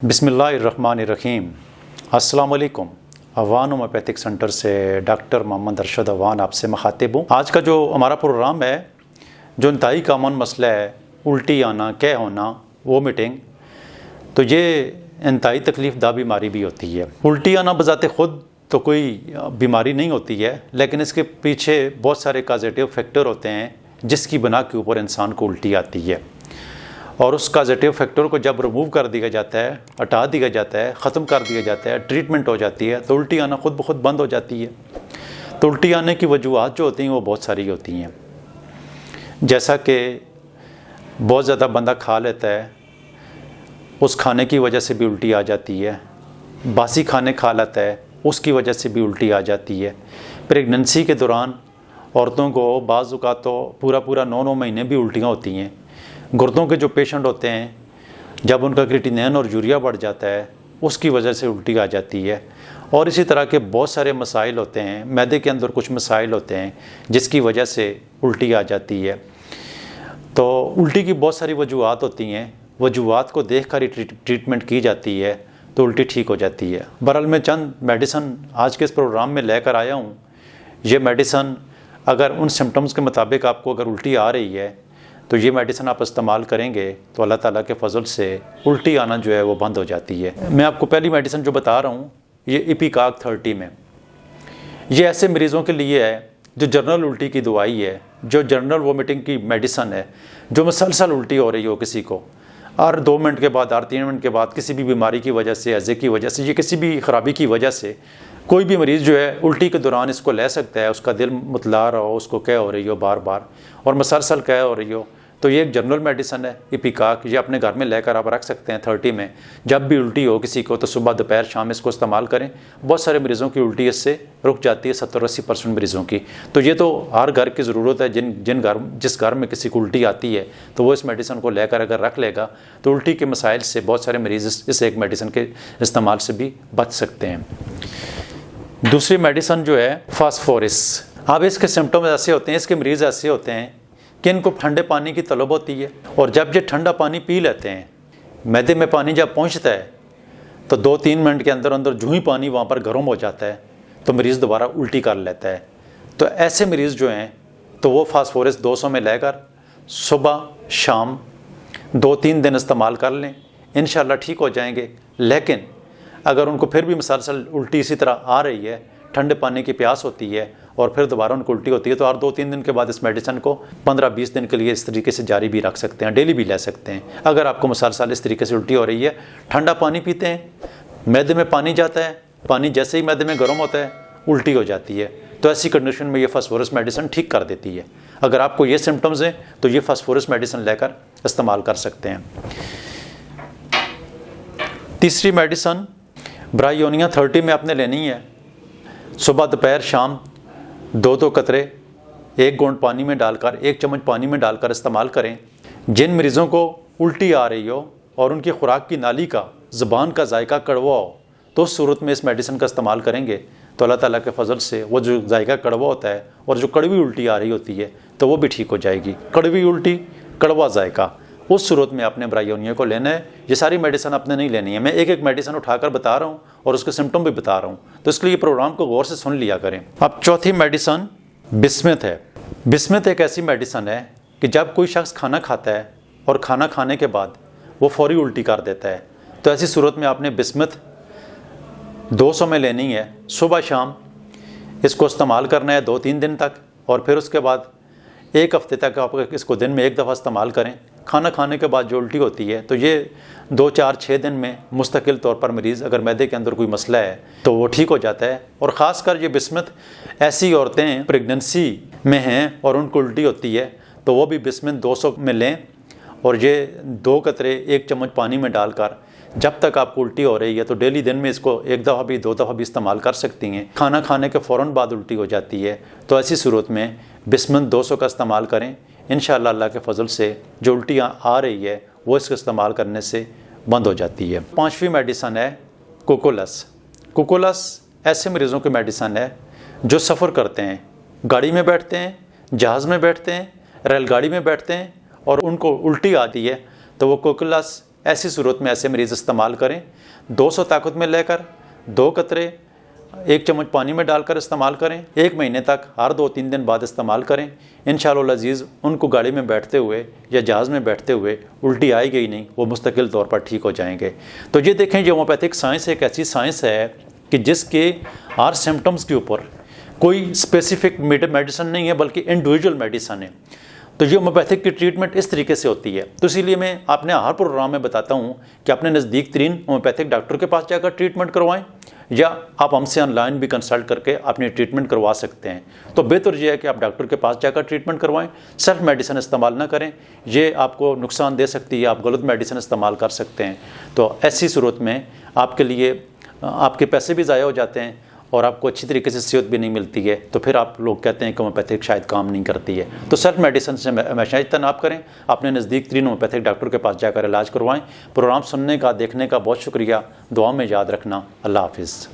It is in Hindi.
बिस्मिल्लाहिर्रहमानिर्रहीम। अस्सलाम वालेकुम। अवान होम्योपैथिक सेंटर से डॉक्टर मोहम्मद अरशद अवान आपसे मुखातिब हूँ। आज का जो हमारा प्रोग्राम है, जो इंतहाई कॉमन मसला है, उल्टी आना, क्या होना, वोमिटिंग, तो ये इंतहाई तकलीफ़ दा बीमारी भी होती है। उल्टी आना बज़ाते ख़ुद तो कोई बीमारी नहीं होती है, लेकिन इसके पीछे बहुत सारे काजेटिव फैक्टर होते हैं जिसकी बना के ऊपर इंसान को उल्टी आती है। और उस काजेटिव फैक्टर को जब रिमूव कर दिया जाता है, हटा दिया जाता है, ख़त्म कर दिया जाता है, ट्रीटमेंट हो जाती है, तो उल्टी आना ख़ुद ब खुद बंद हो जाती है। तो उल्टी आने की वजूहत जो होती हैं वो बहुत सारी होती हैं, जैसा कि बहुत ज़्यादा बंदा खा लेता है, उस खाने की वजह से भी उल्टी आ जाती है। बासी खाने खा लेता है, उसकी वजह से भी उल्टी आ जाती है। प्रेगनेंसी के दौरान औरतों को बाज़ औक़ात तो पूरा 9 महीने भी उल्टियाँ होती हैं। गुर्दों के जो पेशेंट होते हैं, जब उनका क्रिएटिनिन और यूरिया बढ़ जाता है, उसकी वजह से उल्टी आ जाती है। और इसी तरह के बहुत सारे मसाइल होते हैं, मैदे के अंदर कुछ मसाइल होते हैं जिसकी वजह से उल्टी आ जाती है। तो उल्टी की बहुत सारी वजूहत होती हैं, वजूहत को देख कर ही ट्रीटमेंट की जाती है तो उल्टी ठीक हो जाती है। बहरहाल मैं चंद मेडिसन आज के इस प्रोग्राम में लेकर आया हूँ। ये मेडिसन अगर उन सिम्टम्स के मुताबिक आपको अगर उल्टी आ रही है तो ये मेडिसिन आप इस्तेमाल करेंगे तो अल्लाह ताला के फजल से उल्टी आना जो है वो बंद हो जाती है। मैं आपको पहली मेडिसिन जो बता रहा हूँ, ये इपिकाक 30 में, ये ऐसे मरीज़ों के लिए है जो जनरल उल्टी की दवाई है, जो जनरल वोमिटिंग की मेडिसन है, जो मुसलसल उल्टी हो रही हो किसी को, हर 2 मिनट के बाद, हर 3 मिनट के बाद, किसी भी बीमारी की वजह से, अज़े की वजह से, ये किसी भी ख़राबी की वजह से कोई भी मरीज़ जो है उल्टी के दौरान इसको ले सकता है। उसका दिल मुतला रहा हो, उसको क्या हो रही हो बार बार और मुसलसल क्या हो रही हो, तो ये एक जनरल मेडिसन है इपिकाक। ये अपने घर में लेकर आप रख सकते हैं 30 में। जब भी उल्टी हो किसी को तो सुबह दोपहर शाम इसको इस्तेमाल करें। बहुत सारे मरीज़ों की उल्टी इससे रुक जाती है, 70-80% मरीज़ों की। तो ये तो हर घर की ज़रूरत है। जिस घर में किसी को उल्टी आती है तो वो इस मेडिसन को लेकर अगर रख लेगा तो उल्टी के मसाइल से बहुत सारे मरीज़ इस एक मेडिसन के इस्तेमाल से भी बच सकते हैं। दूसरी मेडिसन जो है फास्फोरस। अब इसके सिम्टम ऐसे होते हैं, इसके मरीज़ ऐसे होते हैं कि इनको ठंडे पानी की तलब होती है, और जब ये ठंडा पानी पी लेते हैं, मैदे में पानी जब पहुंचता है तो 2-3 मिनट के अंदर अंदर जो ही पानी वहाँ पर गर्म हो जाता है तो मरीज़ दोबारा उल्टी कर लेता है। तो ऐसे मरीज़ जो हैं तो वो फास्फोरस 200 में लेकर सुबह शाम 2-3 दिन इस्तेमाल कर लें, इंशाल्लाह ठीक हो जाएंगे। लेकिन अगर उनको फिर भी मुसलसल उल्टी इसी तरह आ रही है, ठंडे पानी की प्यास होती है और फिर दोबारा उनको उल्टी होती है, तो हर 2-3 दिन के बाद इस मेडिसिन को 15-20 दिन के लिए इस तरीके से जारी भी रख सकते हैं, डेली भी ले सकते हैं। अगर आपको मुसलसल इस तरीके से उल्टी हो रही है, ठंडा पानी पीते हैं, मैदे में पानी जाता है, पानी जैसे ही मैदे में गर्म होता है उल्टी हो जाती है, तो ऐसी कंडीशन में ये फास्फोरस मेडिसिन ठीक कर देती है। अगर आपको ये सिम्टम्स हैं तो ये फास्फोरस मेडिसिन लेकर इस्तेमाल कर सकते हैं। तीसरी मेडिसिन ब्रायोनिया 30 में आपने लेनी है। सुबह दोपहर शाम 2-2 कतरे 1 घूंट पानी में डालकर, 1 चम्मच पानी में डालकर इस्तेमाल करें। जिन मरीज़ों को उल्टी आ रही हो और उनकी खुराक की नाली का, ज़ुबान का जायका कड़वा हो, तो उस सूरत में इस मेडिसिन का इस्तेमाल करेंगे तो अल्लाह ताला के फजल से वो जो जायका कड़वा होता है और जो कड़वी उल्टी आ रही होती है तो वो भी ठीक हो जाएगी। कड़वी उल्टी, कड़वा जायका, उस सूरत में आपने ब्रायोनिया को लेना है। ये सारी मेडिसिन आपने नहीं लेनी है, मैं एक मेडिसिन उठाकर बता रहा हूँ और उसके सिम्टम भी बता रहा हूँ, तो इसके लिए प्रोग्राम को गौर से सुन लिया करें। अब चौथी मेडिसिन बिस्मिथ है। बिस्मिथ एक ऐसी मेडिसिन है कि जब कोई शख्स खाना खाता है और खाना खाने के बाद वो फौरी उल्टी कर देता है, तो ऐसी सूरत में आपने बिस्मिथ 200 में लेनी है। सुबह शाम इसको इस्तेमाल करना है 2-3 दिन तक, और फिर उसके बाद 1 हफ्ते तक आप इसको दिन में 1 दफ़ा इस्तेमाल करें। खाना खाने के बाद जो उल्टी होती है तो ये 2-4-6 दिन में मुस्तकिल तौर पर मरीज़, अगर मैदे के अंदर कोई मसला है तो वो ठीक हो जाता है। और ख़ासकर ये बिस्मिथ ऐसी औरतें प्रेगनेंसी में हैं और उनको उल्टी होती है तो वो भी बिस्मिथ 200 में लें, और ये 2 कतरे 1 चम्मच पानी में डालकर जब तक आपको उल्टी हो रही है तो डेली दिन में इसको 1 दफ़ा भी 2 दफ़ा भी इस्तेमाल कर सकती हैं। खाना खाने के फ़ौरन बाद उल्टी हो जाती है तो ऐसी सूरत में बिस्मिथ 200 का इस्तेमाल करें। इंशाअल्लाह अल्लाह के फजल से जो उल्टियाँ आ रही है वो इसका इस्तेमाल करने से बंद हो जाती है। 5वीं मेडिसन है कोकोलस। कोकोलस ऐसे मरीज़ों की मेडिसन है जो सफ़र करते हैं, गाड़ी में बैठते हैं, जहाज़ में बैठते हैं, रेलगाड़ी में बैठते हैं और उनको उल्टी आती है, तो वो कोकोलस ऐसी सूरत में ऐसे मरीज़ इस्तेमाल करें। 200 ताकत में लेकर 2 कतरे 1 चम्मच पानी में डालकर इस्तेमाल करें। 1 महीने तक हर 2-3 दिन बाद इस्तेमाल करें। इंशाअल्लाह अज़ीज़ उनको गाड़ी में बैठते हुए या जहाज़ में बैठते हुए उल्टी आएगी ही नहीं, वो मुस्तकिल तौर पर ठीक हो जाएंगे। तो ये देखें, जो होम्योपैथिक साइंस एक ऐसी साइंस है कि जिसके हर सिम्टम्स के ऊपर कोई स्पेसिफिक मेडिसिन नहीं है, बल्कि इंडिविजुअल मेडिसिन है। तो ये होम्योपैथिक की ट्रीटमेंट इस तरीके से होती है। तो इसीलिए मैं अपने हर प्रोग्राम में बताता हूँ कि अपने नज़दीक तरीन होम्योपैथिक डॉक्टर के पास जाकर ट्रीटमेंट करवाएं, या आप हमसे ऑनलाइन भी कंसल्ट करके अपनी ट्रीटमेंट करवा सकते हैं। तो बेहतर यह है कि आप डॉक्टर के पास जाकर ट्रीटमेंट करवाएं, सेल्फ मेडिसिन इस्तेमाल ना करें, ये आपको नुकसान दे सकती है, आप गलत मेडिसिन इस्तेमाल कर सकते हैं। तो ऐसी सूरत में आपके लिए आपके पैसे भी ज़ाया हो जाते हैं और आपको अच्छी तरीके से सेहत भी नहीं मिलती है। तो फिर आप लोग कहते हैं कि होम्योपैथिक शायद काम नहीं करती है। तो सेल्फ मेडिसिन से हमेशा इज्तनाब करें, अपने नज़दीक तरीन होम्योपैथिक डॉक्टर के पास जाकर इलाज करवाएं। प्रोग्राम सुनने का, देखने का बहुत शुक्रिया। दुआ में याद रखना। अल्लाह हाफिज़।